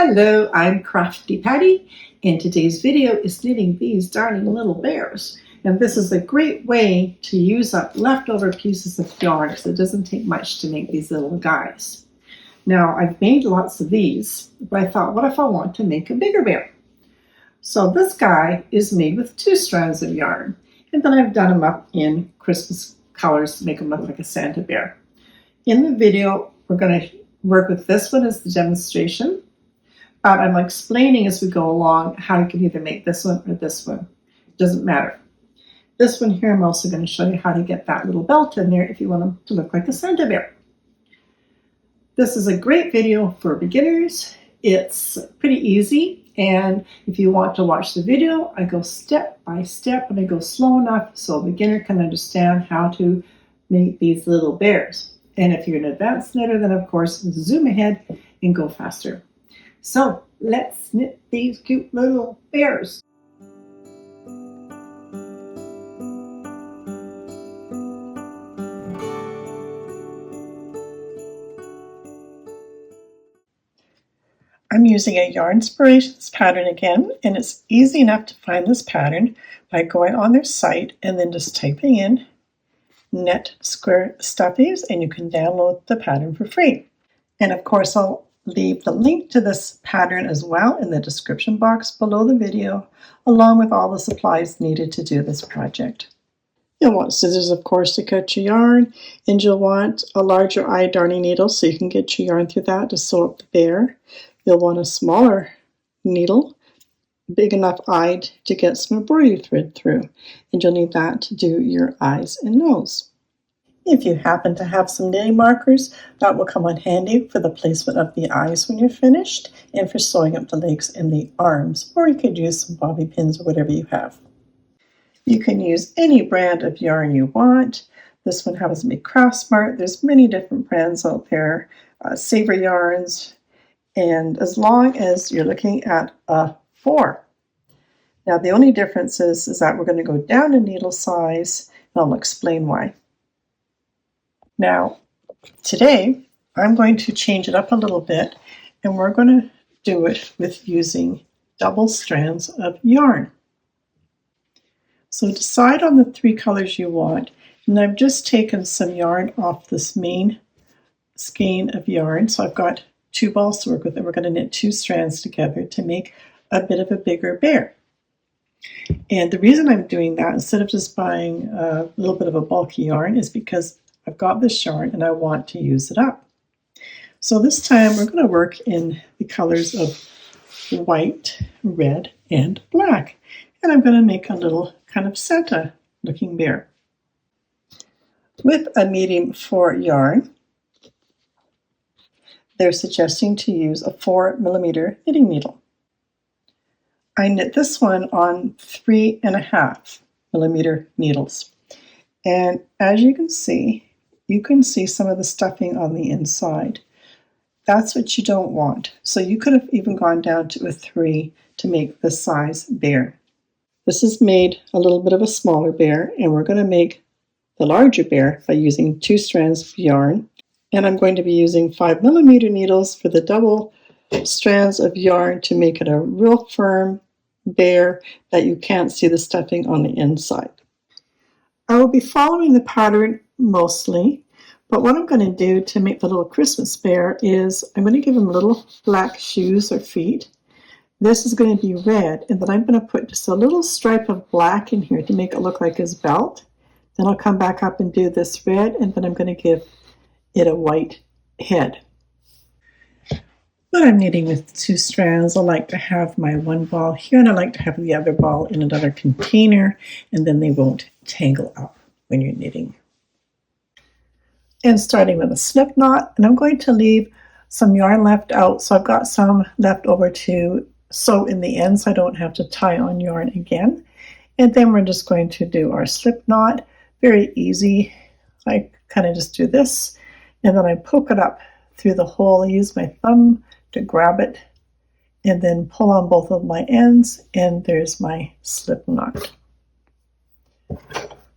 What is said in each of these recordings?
Hello, I'm Crafty Patti, and today's video is knitting these darling little bears. And this is a great way to use up leftover pieces of yarn because it doesn't take much to make these little guys. Now, I've made lots of these, but I thought, what if I want to make a bigger bear? So this guy is made with 2 strands of yarn, and then I've done them up in Christmas colors to make them look like a Santa bear. In the video, we're going to work with this one as the demonstration. But I'm explaining as we go along how you can either make this one or this one. It doesn't matter. This one here, I'm also going to show you how to get that little belt in there if you want them to look like a Santa bear. This is a great video for beginners. It's pretty easy, and if you want to watch the video, I go step by step and I go slow enough so a beginner can understand how to make these little bears. And if you're an advanced knitter, then of course zoom ahead and go faster. So let's knit these cute little bears. I'm using a Yarn Inspirations pattern again, and it's easy enough to find this pattern by going on their site and then just typing in Knit Square Stuffies, and you can download the pattern for free. And of course, I'll leave the link to this pattern as well in the description box below the video, along with all the supplies needed to do this project. You'll want scissors, of course, to cut your yarn, and you'll want a larger eye darning needle so you can get your yarn through that to sew up the bear. You'll want a smaller needle, big enough eye to get some embroidery thread through, and you'll need that to do your eyes and nose. If you happen to have some knitting markers, that will come in handy for the placement of the eyes when you're finished and for sewing up the legs and the arms, or you could use some bobby pins or whatever you have. You can use any brand of yarn you want. This one happens to be Craft Smart. There's many different brands out there, Saver Yarns, and as long as you're looking at a 4. Now the only difference is that we're going to go down in needle size, and I'll explain why. Now, today, I'm going to change it up a little bit, and we're going to do it with using double strands of yarn. So decide on the 3 colors you want, and I've just taken some yarn off this main skein of yarn. So I've got 2 balls to work with, and we're going to knit 2 strands together to make a bit of a bigger bear. And the reason I'm doing that, instead of just buying a little bit of a bulky yarn, is because I've got this yarn and I want to use it up. So this time we're going to work in the colors of white, red, and black. And I'm going to make a little kind of Santa looking bear. With a medium 4 yarn, they're suggesting to use a 4mm knitting needle. I knit this one on 3.5mm needles. And as you can see some of the stuffing on the inside. That's what you don't want. So you could have even gone down to a 3 to make the size bear. This has made a little bit of a smaller bear, and we're going to make the larger bear by using 2 strands of yarn. And I'm going to be using 5mm needles for the double strands of yarn to make it a real firm bear that you can't see the stuffing on the inside. I will be following the pattern mostly, but what I'm going to do to make the little Christmas bear is I'm going to give him little black shoes or feet. This is going to be red, and then I'm going to put just a little stripe of black in here to make it look like his belt. Then I'll come back up and do this red, and then I'm going to give it a white head. When I'm knitting with 2 strands, I like to have my one ball here, and I like to have the other ball in another container, and then they won't tangle up when you're knitting. And starting with a slip knot, and I'm going to leave some yarn left out, so I've got some left over to sew in the end so I don't have to tie on yarn again. And then we're just going to do our slip knot. Very easy. I kind of just do this, and then I poke it up through the hole. I use my thumb to grab it and then pull on both of my ends, and there's my slip knot.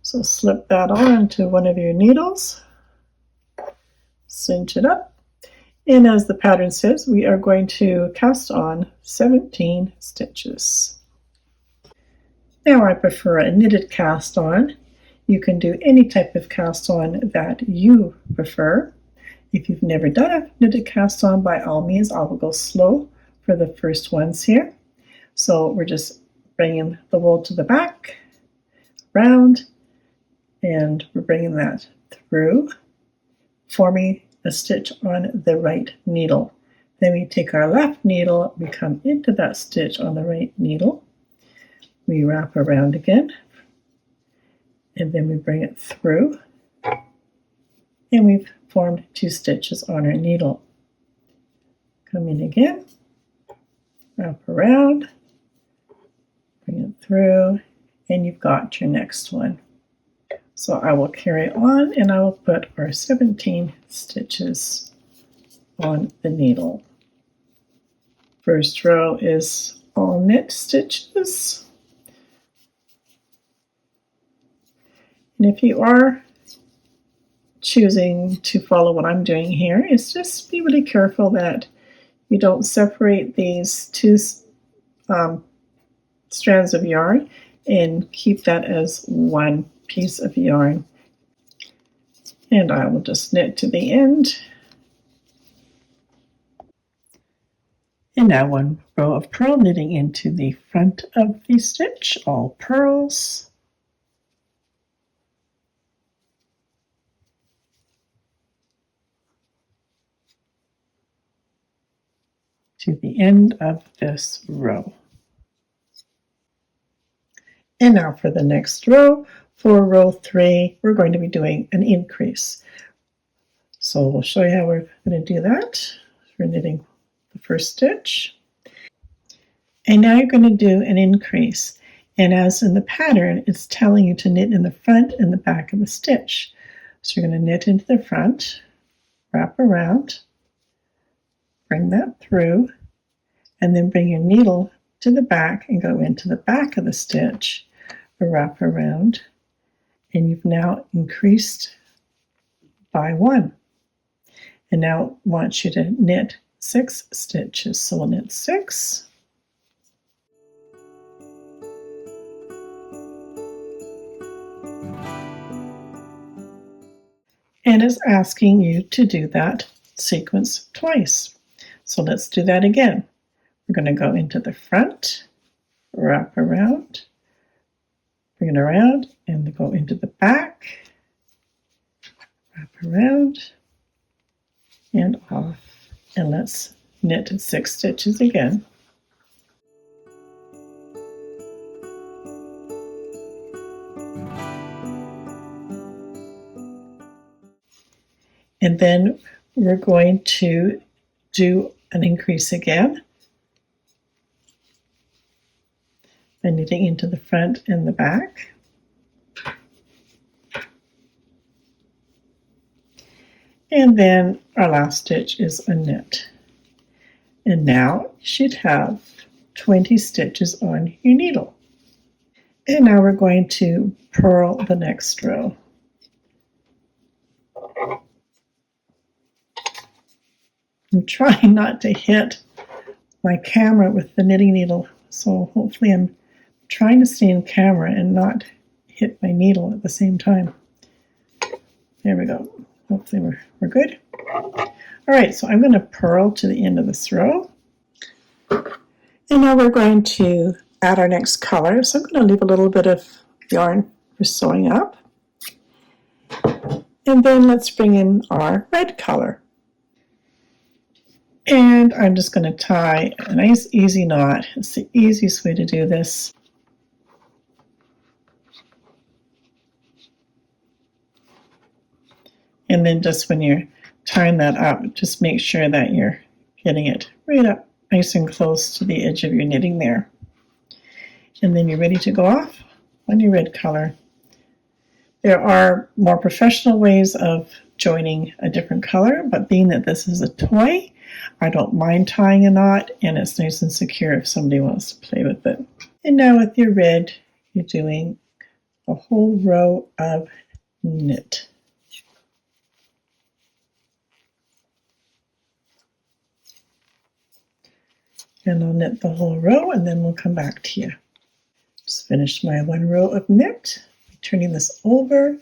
So slip that on into one of your needles, cinch it up, And as the pattern says, we are going to cast on 17 stitches. Now I prefer a knitted cast on. You can do any type of cast on that you prefer. If you've never done a knitted cast on, by all means, I will go slow for the first ones here. So we're just bringing the wool to the back, round, and we're bringing that through, forming a stitch on the right needle. Then we take our left needle, we come into that stitch on the right needle, we wrap around again, and then we bring it through, and we've formed 2 stitches on our needle. Come in again, wrap around, bring it through, and you've got your next one. So I will carry on and I will put our 17 stitches on the needle. First row is all knit stitches. And if you are choosing to follow what I'm doing here, is just be really careful that you don't separate these 2 strands of yarn and keep that as one piece of yarn. And I will just knit to the end. And now 1 row of purl knitting into the front of the stitch, all pearls. To the end of this row. And now for the next row, for row 3, we're going to be doing an increase. So we'll show you how we're going to do that. We're knitting the first stitch. And now you're going to do an increase. And as in the pattern, it's telling you to knit in the front and the back of the stitch. So you're going to knit into the front, wrap around, bring that through, and then bring your needle to the back and go into the back of the stitch, wrap around, and you've now increased by 1. And now I want you to knit 6 stitches. So we'll knit 6. And it's asking you to do that sequence twice. So let's do that again. We're going to go into the front, wrap around, bring it around, and go into the back, wrap around, and off. And let's knit 6 stitches again. And then we're going to do an increase again by knitting into the front and the back. And then our last stitch is a knit. And now you should have 20 stitches on your needle. And now we're going to purl the next row. I'm trying not to hit my camera with the knitting needle, so hopefully I'm trying to stay in camera and not hit my needle at the same time. There we go. Hopefully we're good. All right, so I'm going to purl to the end of this row. And now we're going to add our next color. So I'm going to leave a little bit of yarn for sewing up. And then let's bring in our red color. And I'm just going to tie a nice easy knot. It's the easiest way to do this. And then just when you're tying that up, just make sure that you're getting it right up nice and close to the edge of your knitting there. And then you're ready to go off on your red color. There are more professional ways of joining a different color, but being that this is a toy, I don't mind tying a knot, and it's nice and secure if somebody wants to play with it. And now with your red, you're doing a whole row of knit. And I'll knit the whole row and then we'll come back to you. Just finished my one row of knit, turning this over,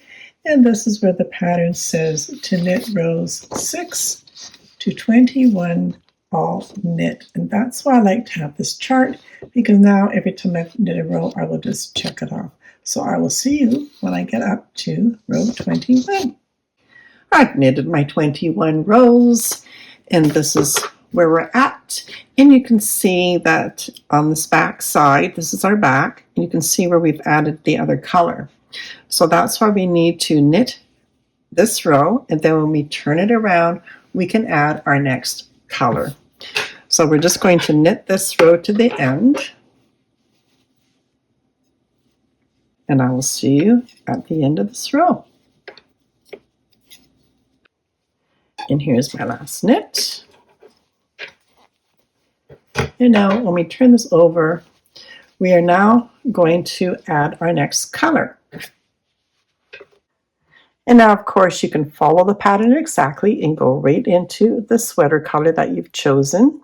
and this is where the pattern says to knit rows 6 to 21 all knit. And that's why I like to have this chart, because now every time I knit a row, I will just check it off. So I will see you when I get up to row 21. I've knitted my 21 rows, and this is where we're at. And you can see that on this back side, this is our back, and you can see where we've added the other color. So that's why we need to knit this row, and then when we turn it around, we can add our next color. So we're just going to knit this row to the end, and I will see you at the end of this row. And here's my last knit. And now when we turn this over, we are now going to add our next color. And now, of course, you can follow the pattern exactly and go right into the sweater color that you've chosen.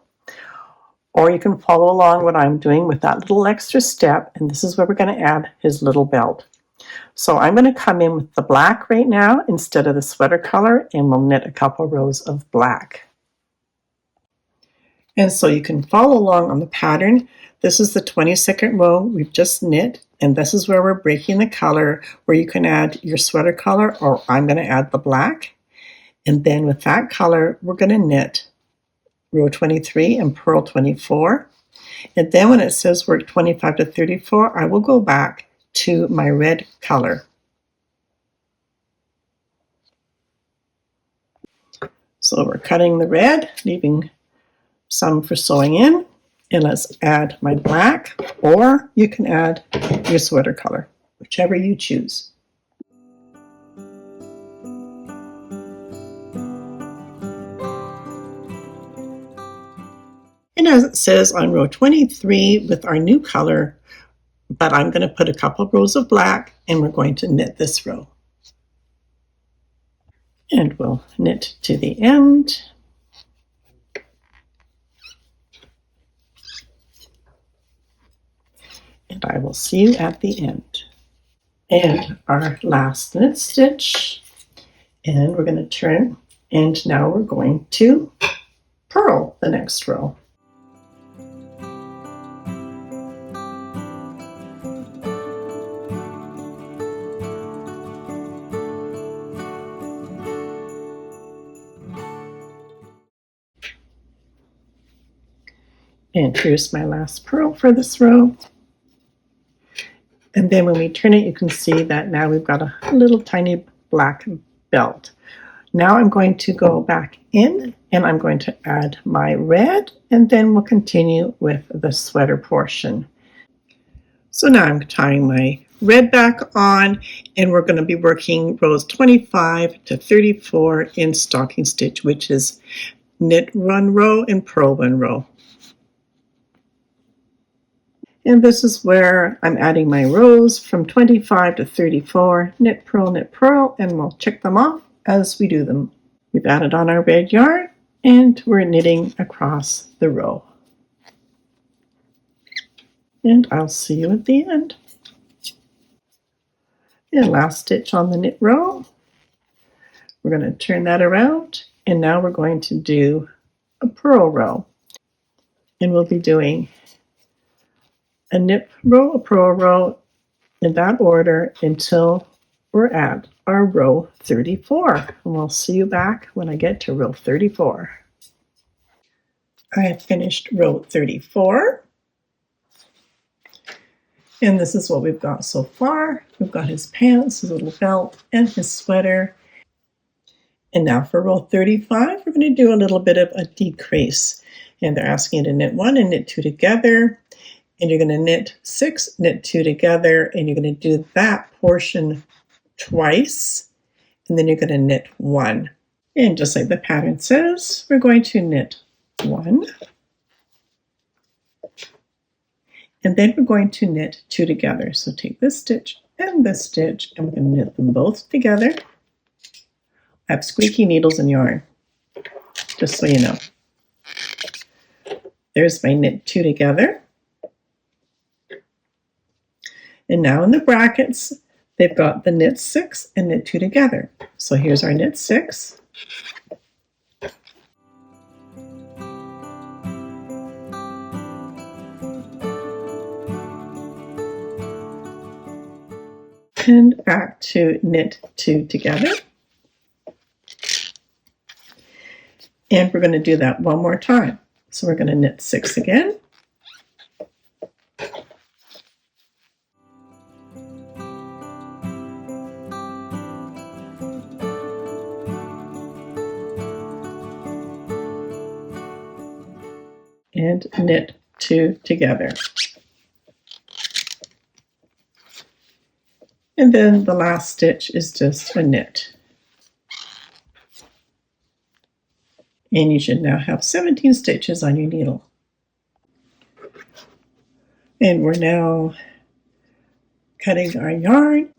Or you can follow along what I'm doing with that little extra step, and this is where we're going to add his little belt. So I'm going to come in with the black right now instead of the sweater color, and we'll knit a couple rows of black. And so you can follow along on the pattern. This is the 22nd row we've just knit, and this is where we're breaking the color, where you can add your sweater color, or I'm going to add the black. And then with that color, we're going to knit row 23 and purl 24. And then when it says work 25 to 34, I will go back to my red color. So we're cutting the red, leaving some for sewing in, and let's add my black, or you can add your sweater color, whichever you choose. And as it says on row 23 with our new color, but I'm going to put a couple of rows of black, and we're going to knit this row. And we'll knit to the end. And I will see you at the end. And our last knit stitch, and we're going to turn, and now we're going to purl the next row. And here's my last purl for this row. And then when we turn it, you can see that now we've got a little tiny black belt. Now I'm going to go back in, and I'm going to add my red, and then we'll continue with the sweater portion. So now I'm tying my red back on, and we're going to be working rows 25 to 34 in stocking stitch, which is knit one row and purl one row. And this is where I'm adding my rows from 25 to 34, knit, purl, and we'll check them off as we do them. We've added on our red yarn, and we're knitting across the row. And I'll see you at the end. And last stitch on the knit row. We're going to turn that around, and now we're going to do a purl row. And we'll be doing a knit row, a purl row, in that order until we're at our row 34. And we'll see you back when I get to row 34. I have finished row 34. And this is what we've got so far. We've got his pants, his little belt, and his sweater. And now for row 35, we're going to do a little bit of a decrease. And they're asking you to knit one and knit two together. And you're going to knit 6, knit 2 together, and you're going to do that portion twice, and then you're going to knit 1. And just like the pattern says, we're going to knit 1, and then we're going to knit 2 together. So take this stitch, and we're going to knit them both together. I have squeaky needles and yarn, just so you know. There's my knit 2 together. And now in the brackets, they've got the knit 6 and knit 2 together. So here's our knit 6. And back to knit 2 together. And we're going to do that one more time. So we're going to knit 6 again. And knit 2 together. And then the last stitch is just a knit. And you should now have 17 stitches on your needle. And we're now cutting our yarn.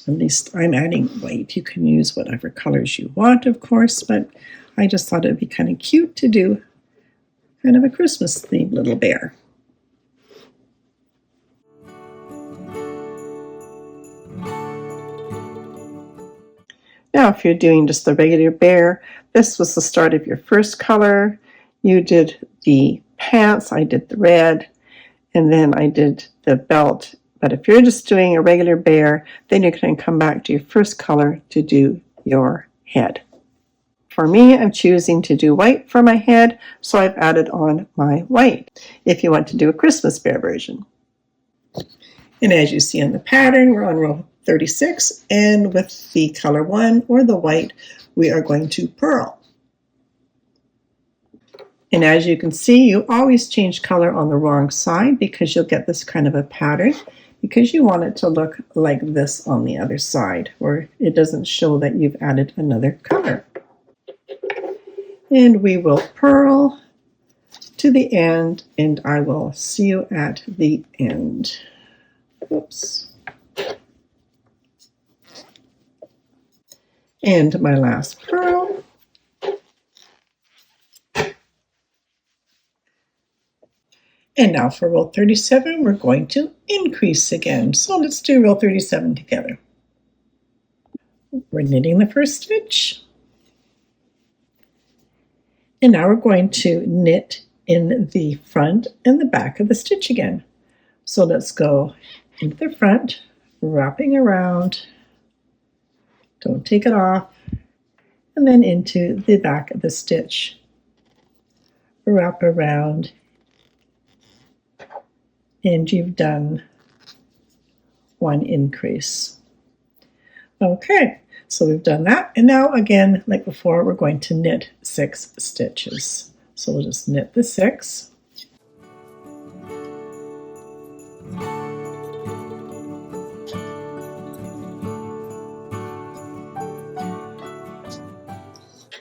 At least I'm adding white. You can use whatever colors you want, of course, but I just thought it'd be kind of cute to do kind of a Christmas themed little bear. Now, if you're doing just the regular bear, this was the start of your first color. You did the pants, I did the red, and then I did the belt. But if you're just doing a regular bear, then you're going to come back to your first color to do your head. For me, I'm choosing to do white for my head, so I've added on my white, if you want to do a Christmas bear version. And as you see in the pattern, we're on row 36, and with the color 1 or the white, we are going to purl. And as you can see, you always change color on the wrong side because you'll get this kind of a pattern, because you want it to look like this on the other side, where it doesn't show that you've added another color. And we will purl to the end, and I will see you at the end. Oops. And my last purl. And now for row 37, we're going to increase again. So let's do row 37 together. We're knitting the first stitch. And now we're going to knit in the front and the back of the stitch again. So let's go into the front, wrapping around. Don't take it off. And then into the back of the stitch. Wrap around. And you've done one increase. Okay, so we've done that. And now again, like before, we're going to knit 6 stitches. So we'll just knit the 6.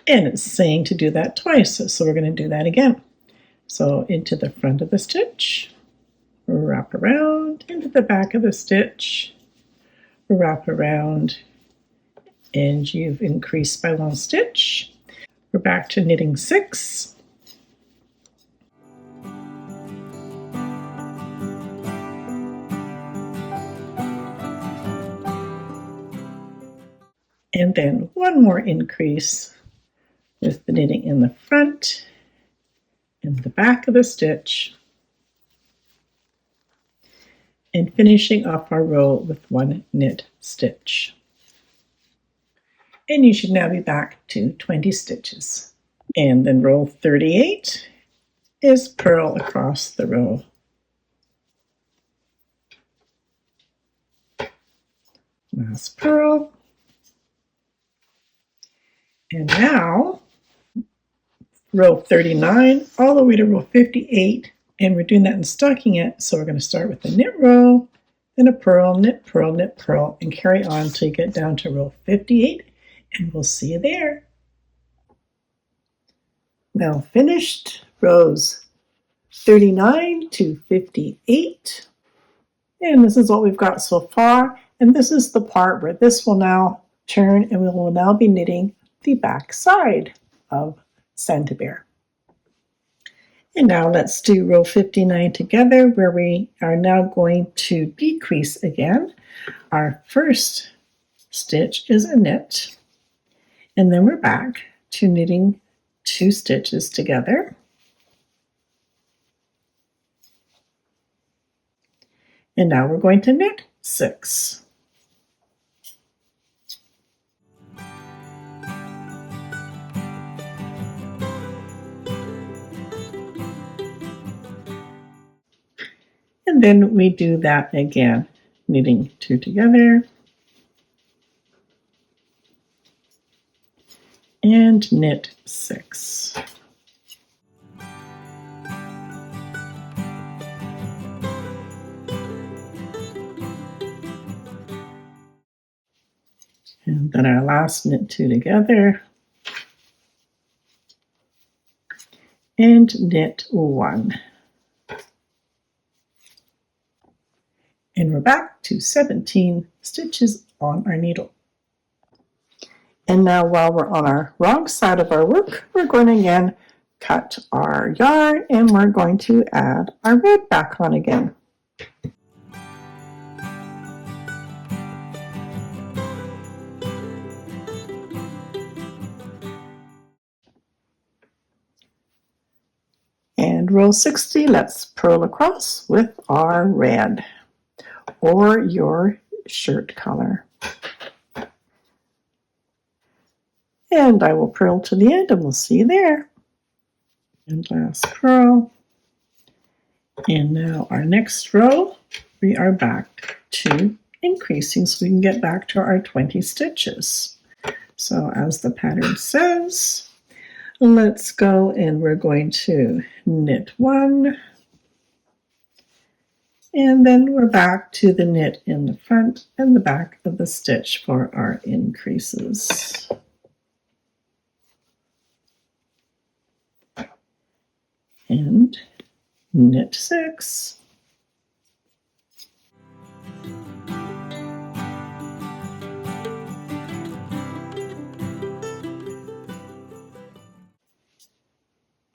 And it's saying to do that twice, so we're going to do that again. So into the front of the stitch, wrap around, into the back of the stitch, wrap around, and you've increased by 1 stitch. We're back to knitting 6. And then 1 more increase with the knitting in the front and the back of the stitch, and finishing off our row with 1 knit stitch. And you should now be back to 20 stitches. And then row 38 is purl across the row. Last purl. And now row 39 all the way to row 58, and we're doing that in stocking it. So we're going to start with a knit row, then a purl, knit, purl, knit, purl, and carry on till you get down to row 58, and we'll see you there. Now finished rows 39 to 58, and this is what we've got so far. And this is the part where this will now turn, and we will now be knitting the back side of Santa Bear. And now let's do row 59 together, where we are now going to decrease again. Our first stitch is a knit, and then we're back to knitting 2 stitches together. And now we're going to knit 6. And then we do that again, knitting 2 together and knit 6. And then our last knit 2 together and knit 1. And we're back to 17 stitches on our needle. And now while we're on our wrong side of our work, we're going to again cut our yarn, and we're going to add our red back on again. And row 60, let's purl across with our red or your shirt color. And I will purl to the end and we'll see you there. And last purl. And now our next row, we are back to increasing so we can get back to our 20 stitches. So as the pattern says, let's go and we're going to knit 1. And then we're back to the knit in the front and the back of the stitch for our increases. And knit 6.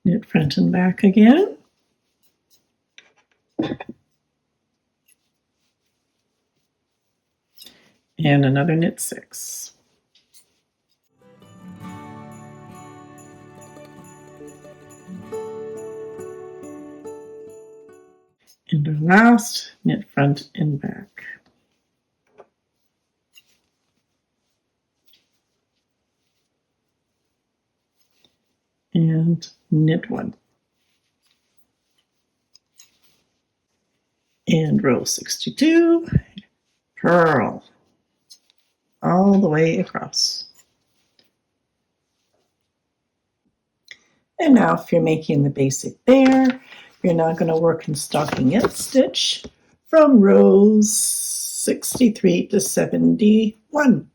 Knit front and back again. And another knit 6. And our last, knit front and back. And knit 1. And row 62, purl all the way across. And now if you're making the basic bear, you're now going to work in stockinette stitch from rows 63 to 71.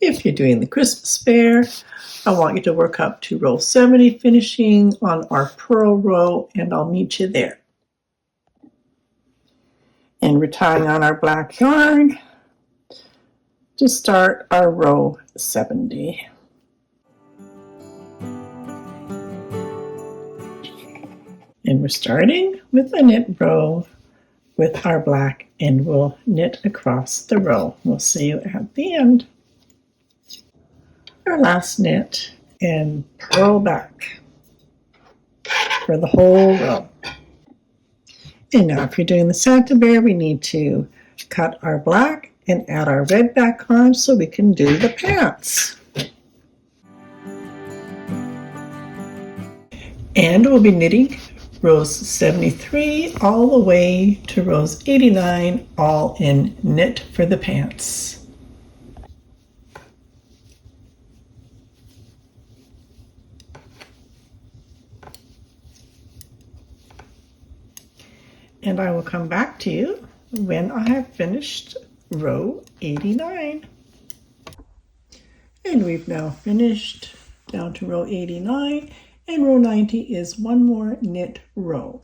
If you're doing the Christmas bear, I want you to work up to row 70, finishing on our purl row, and I'll meet you there. And we're tying on our black yarn to start our row 70. And we're starting with a knit row with our black, and we'll knit across the row. We'll see you at the end. Our last knit and purl back for the whole row. And now if you're doing the Santa bear, we need to cut our black and add our red back on so we can do the pants. And we'll be knitting rows 73 all the way to rows 89, all in knit for the pants. And I will come back to you when I have finished row 89. And we've now finished down to row 89, and row 90 is one more knit row.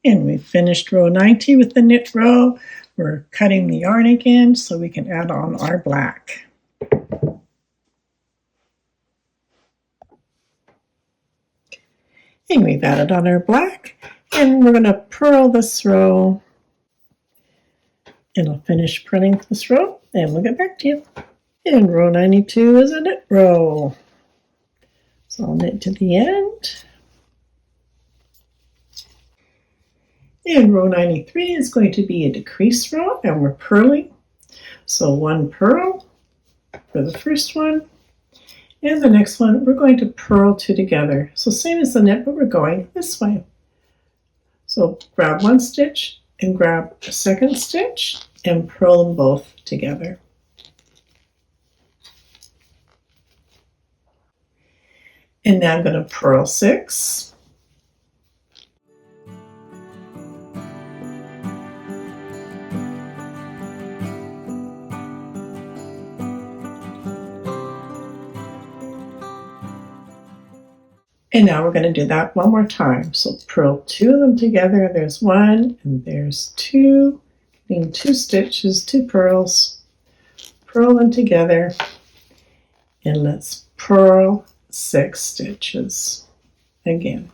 And we've finished row 90 with the knit row. We're cutting the yarn again so we can add on our black. And we've added on our black, and we're going to purl this row. And I'll finish purling this row, and we'll get back to you. And row 92 is a knit row. So I'll knit to the end. And row 93 is going to be a decrease row, and we're purling. So one purl for the first one, and the next one we're going to purl two together. So same as the knit, but we're going this way. So grab one stitch and grab a second stitch and purl them both together. And now I'm going to purl 6. And now we're going to do that one more time. So purl 2 of them together. There's 1 and there's 2. Getting 2 stitches, 2 purls. Purl them together. And let's purl 6 stitches again.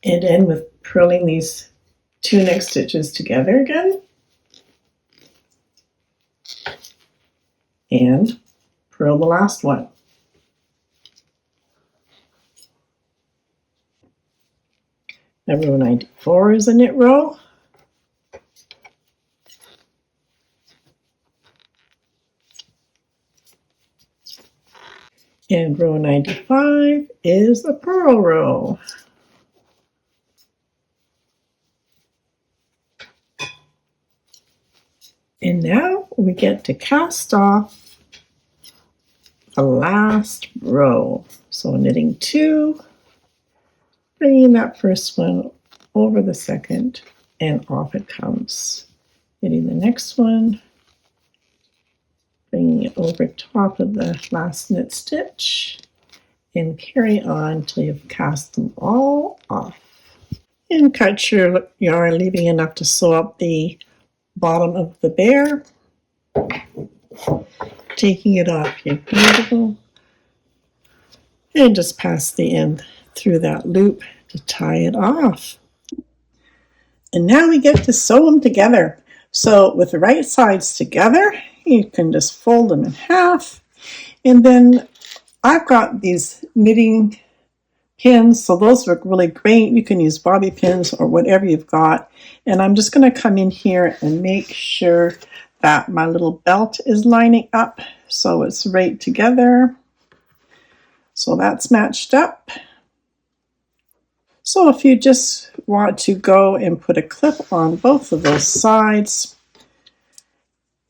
And end with purling these 2 next stitches together again. And purl the last one. Now row 94 is a knit row. And row 95 is a purl row. And now we get to cast off the last row. So knitting 2, bringing that first one over the second, and off it comes. Knitting the next one, bringing it over top of the last knit stitch, and carry on till you've cast them all off. And cut your yarn, leaving enough to sew up the bottom of the bear. Taking it off your needle, and just pass the end through that loop to tie it off. And now we get to sew them together. So with the right sides together, you can just fold them in half. And then I've got these knitting pins, so those work really great. You can use bobby pins or whatever you've got. And I'm just going to come in here and make sure that my little belt is lining up so it's right together. So that's matched up. So if you just want to go and put a clip on both of those sides,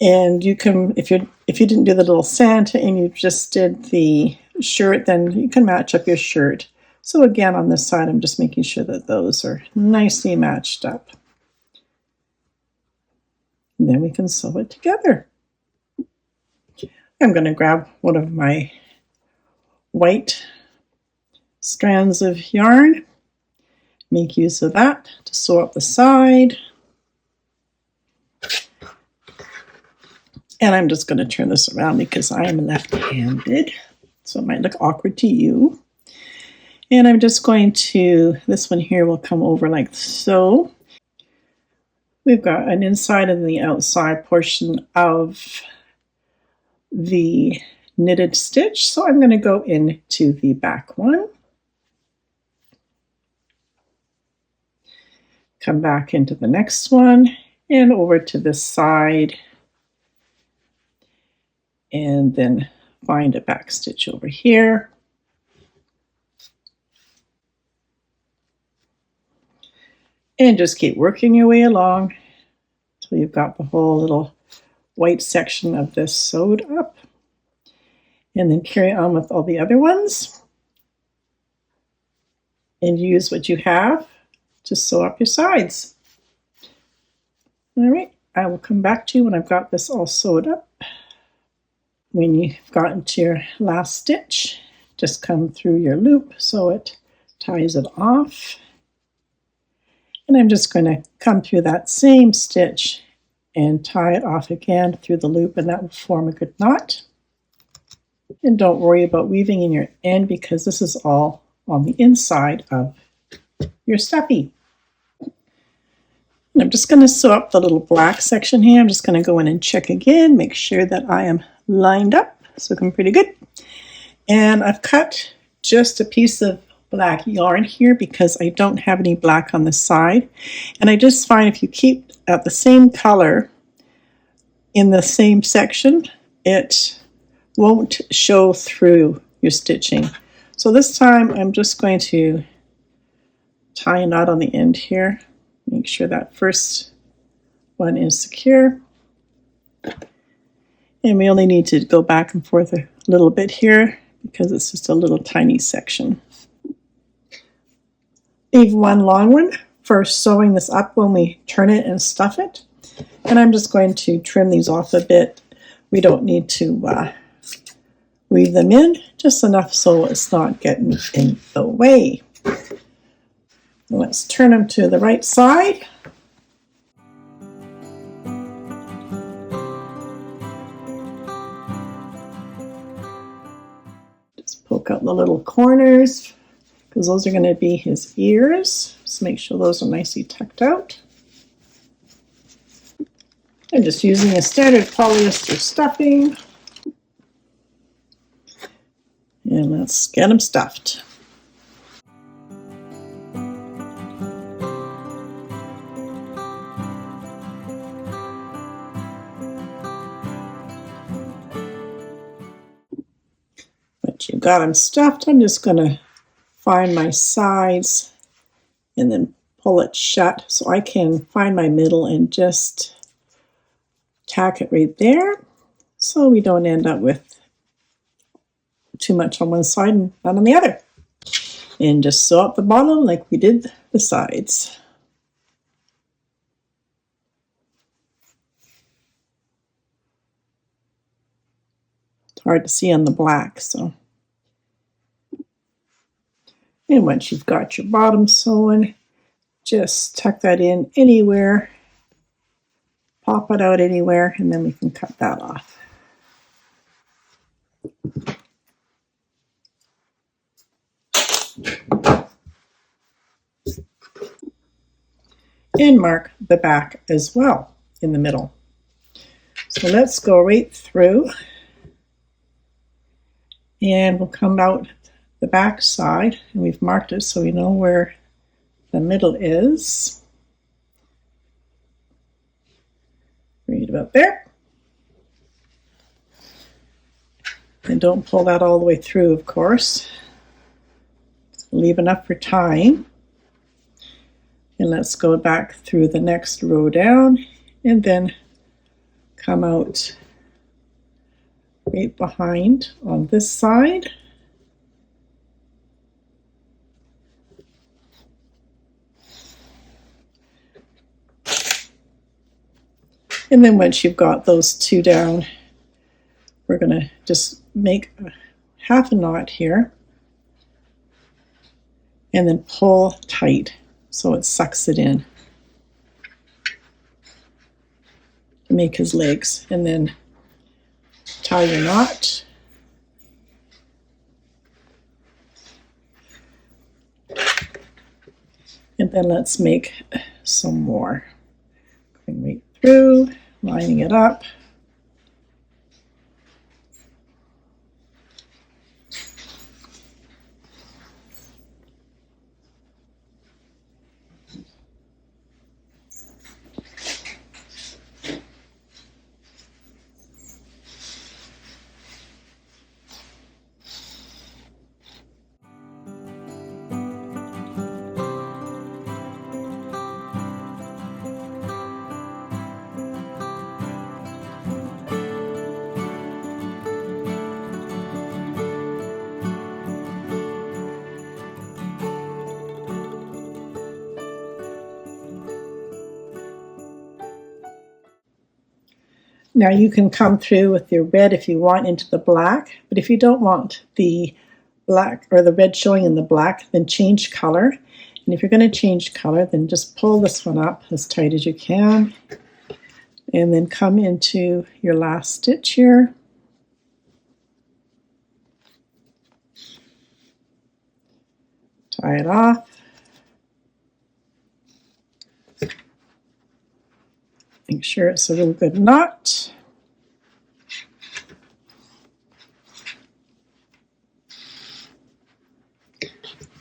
and you can, if you didn't do the little Santa and you just did the shirt, then you can match up your shirt. So again, on this side, I'm just making sure that those are nicely matched up. And then we can sew it together. I'm going to grab one of my white strands of yarn, make use of that to sew up the side. And I'm just going to turn this around because I am left-handed, so it might look awkward to you. And I'm just going to, this one here will come over like so. We've got an inside and the outside portion of the knitted stitch, so I'm going to go into the back one. Come back into the next one and over to this side, and then find a back stitch over here. And just keep working your way along until you've got the whole little white section of this sewed up. And then carry on with all the other ones. And use what you have to sew up your sides. All right, I will come back to you when I've got this all sewed up. When you've gotten to your last stitch, just come through your loop so it ties it off. And I'm just going to come through that same stitch and tie it off again through the loop, and that will form a good knot. And don't worry about weaving in your end because this is all on the inside of your stuffy. And I'm just going to sew up the little black section here. I'm just going to go in and check again, make sure that I am lined up. It's looking pretty good. And I've cut just a piece of black yarn here because I don't have any black on the side. And I just find if you keep at the same color in the same section, it won't show through your stitching. So this time I'm just going to tie a knot on the end here. Make sure that first one is secure. And we only need to go back and forth a little bit here because it's just a little tiny section. Leave one long one for sewing this up when we turn it and stuff it. And I'm just going to trim these off a bit. We don't need to weave them in, just enough so it's not getting in the way. Let's turn them to the right side. Just poke out the little corners because those are going to be his ears. Just make sure those are nicely tucked out. I'm just using a standard polyester stuffing. And let's get them stuffed. Once you've got them stuffed, I'm just going to find my sides and then pull it shut so I can find my middle and just tack it right there so we don't end up with too much on one side and none on the other. And just sew up the bottom like we did the sides. It's hard to see on the black, so. And once you've got your bottom sewn, just tuck that in anywhere, pop it out anywhere, and then we can cut that off. And mark the back as well in the middle. So let's go right through and we'll come out the back side, and we've marked it so we know where the middle is. Right about there. And don't pull that all the way through, of course. Leave enough for tying. And let's go back through the next row down and then come out right behind on this side. And then once you've got those two down, we're going to just make half a knot here and then pull tight so it sucks it in to make his legs, and then tie your knot. And then let's make some more. Going right through, lining it up. Now you can come through with your red if you want into the black, but if you don't want the black or the red showing in the black, then change color And if you're going to change color, then just pull this one up as tight as you can, and then come into your last stitch here. Tie it off. Make sure it's a real good knot.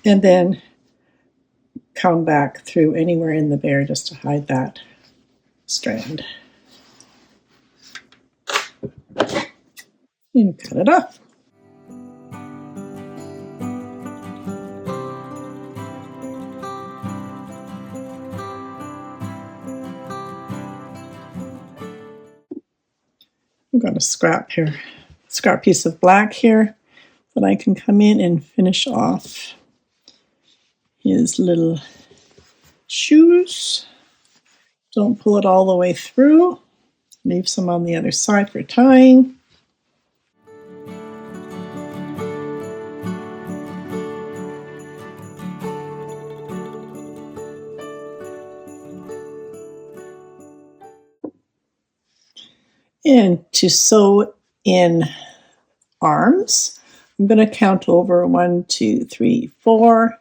And then come back through anywhere in the bear just to hide that strand. And cut it off. I've got a scrap piece of black here that I can come in and finish off his little shoes. Don't pull it all the way through. Leave some on the other side for tying. And to sew in arms, I'm going to count over 1, 2, 3, 4,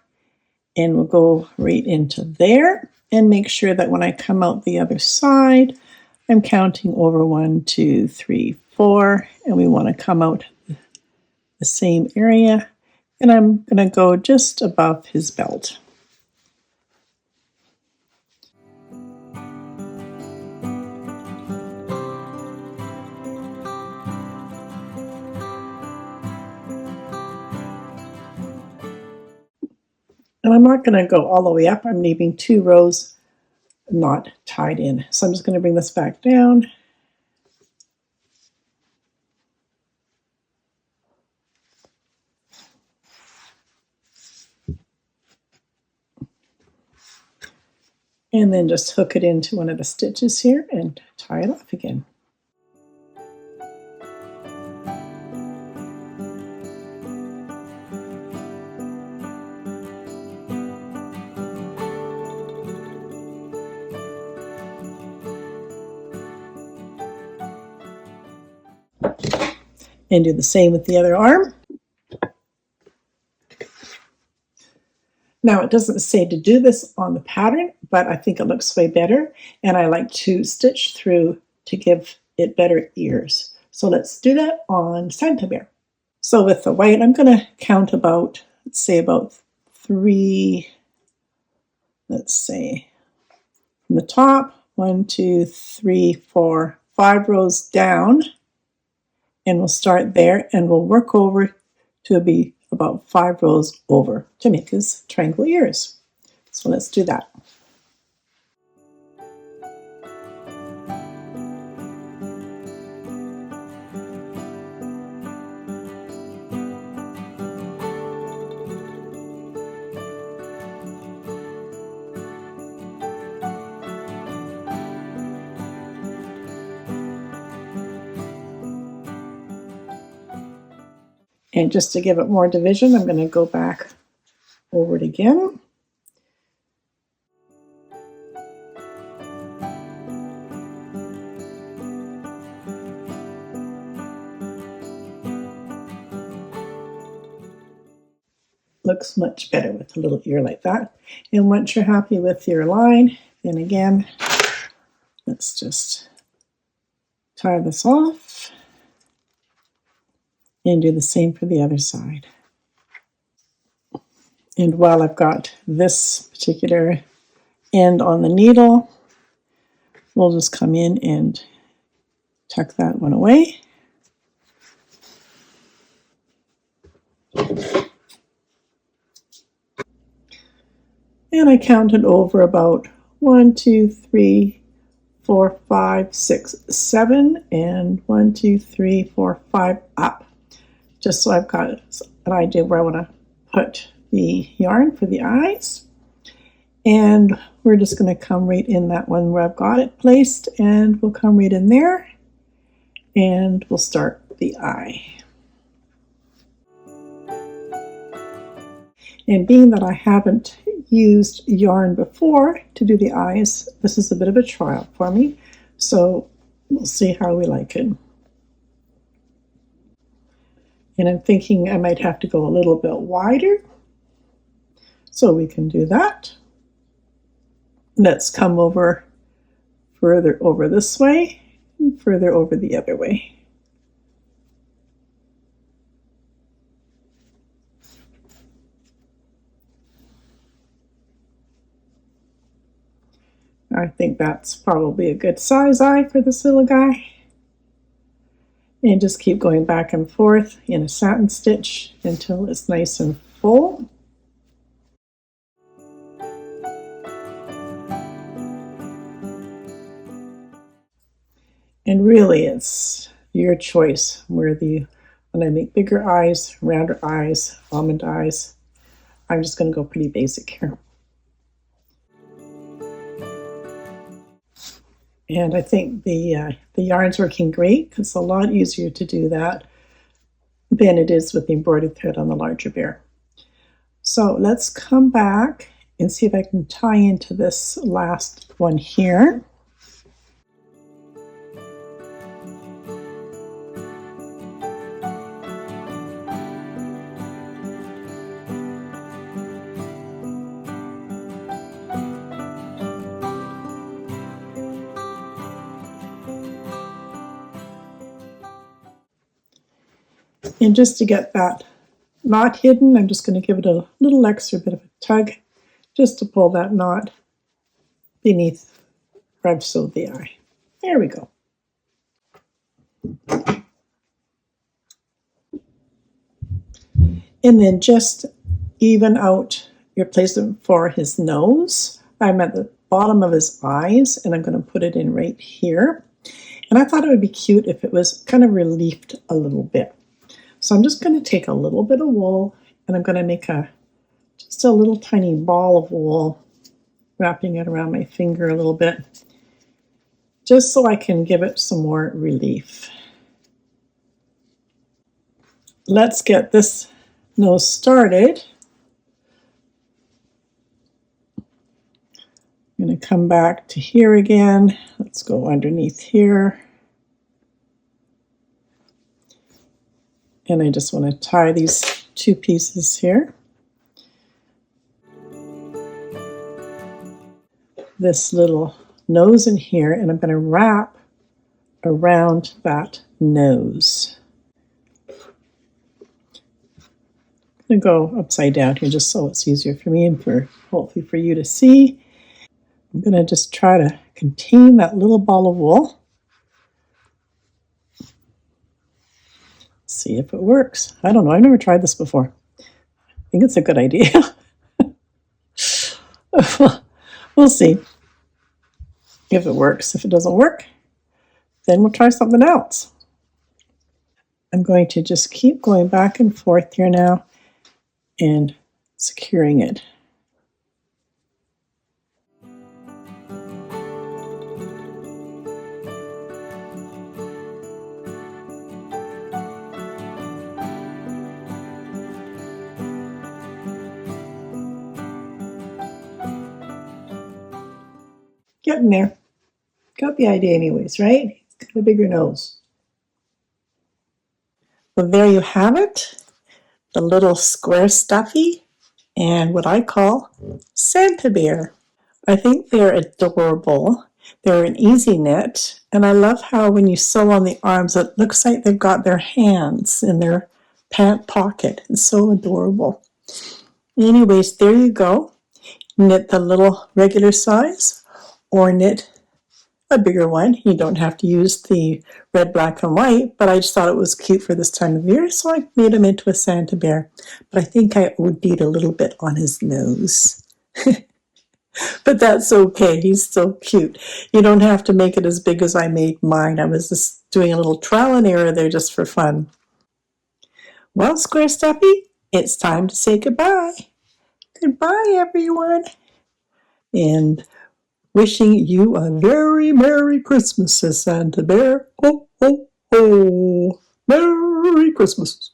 and we'll go right into there. And make sure that when I come out the other side, I'm counting over 1, 2, 3, 4, and we want to come out the same area. And I'm going to go just above his belt. And I'm not going to go all the way up. I'm leaving 2 rows not tied in. So I'm just going to bring this back down. And then just hook it into one of the stitches here and tie it off again. And do the same with the other arm. Now it doesn't say to do this on the pattern, but I think it looks way better, and I like to stitch through to give it better ears. So let's do that on Santa Bear. So with the white, I'm going to count about, let's say about 3, let's say from the top, 1, 2, 3, 4, 5 rows down. And we'll start there and we'll work over to be about 5 rows over to make his triangle ears. So let's do that. And just to give it more division, I'm going to go back over it again. Looks much better with a little ear like that. And once you're happy with your line, then again, let's just tie this off. And do the same for the other side. And while I've got this particular end on the needle, we'll just come in and tuck that one away. And I counted over about 1, 2, 3, 4, 5, 6, 7, and 1, 2, 3, 4, 5 up. Just so I've got an idea where I want to put the yarn for the eyes. And we're just going to come right in that one where I've got it placed, and we'll come right in there and we'll start the eye. And being that I haven't used yarn before to do the eyes. This is a bit of a trial for me, so we'll see how we like it. And I'm thinking I might have to go a little bit wider, so we can do that. Let's come over further over this way and further over the other way. I think that's probably a good size eye for this little guy. And just keep going back and forth in a satin stitch until it's nice and full. And really it's your choice whether you want to make bigger eyes, rounder eyes, almond eyes. I'm just going to go pretty basic here. And I think the yarn's working great because it's a lot easier to do that than it is with the embroidered thread on the larger bear. So let's come back and see if I can tie into this last one here. And just to get that knot hidden, I'm just going to give it a little extra bit of a tug just to pull that knot beneath where I've sewed the eye. There we go. And then just even out your placement for his nose. I'm at the bottom of his eyes, and I'm going to put it in right here. And I thought it would be cute if it was kind of reliefed a little bit. So I'm just going to take a little bit of wool, and I'm going to make just a little tiny ball of wool, wrapping it around my finger a little bit, just so I can give it some more relief. Let's get this nose started. I'm going to come back to here again. Let's go underneath here. And I just want to tie these two pieces here. This little nose in here, and I'm going to wrap around that nose. I'm going to go upside down here just so it's easier for me and hopefully for you to see. I'm going to just try to contain that little ball of wool. See if it works. I don't know. I've never tried this before. I think it's a good idea. We'll see if it works. If it doesn't work, then we'll try something else. I'm going to just keep going back and forth here now and securing it. Getting there. Got the idea anyways, right? It's got a bigger nose. Well, there you have it. The little square Stuffie and what I call Santa Bear. I think they're adorable. They're an easy knit, and I love how when you sew on the arms, it looks like they've got their hands in their pant pocket. It's so adorable. Anyways, there you go. Knit the little regular size or knit a bigger one. You don't have to use the red, black, and white, but I just thought it was cute for this time of year, so I made him into a Santa Bear. But I think I OD'd a little bit on his nose. But that's okay. He's still cute. You don't have to make it as big as I made mine. I was just doing a little trial and error there just for fun. Well, Square Stuffie, it's time to say goodbye. Goodbye, everyone. And wishing you a very Merry Christmas, says Santa Bear. Ho, ho, ho. Merry Christmas.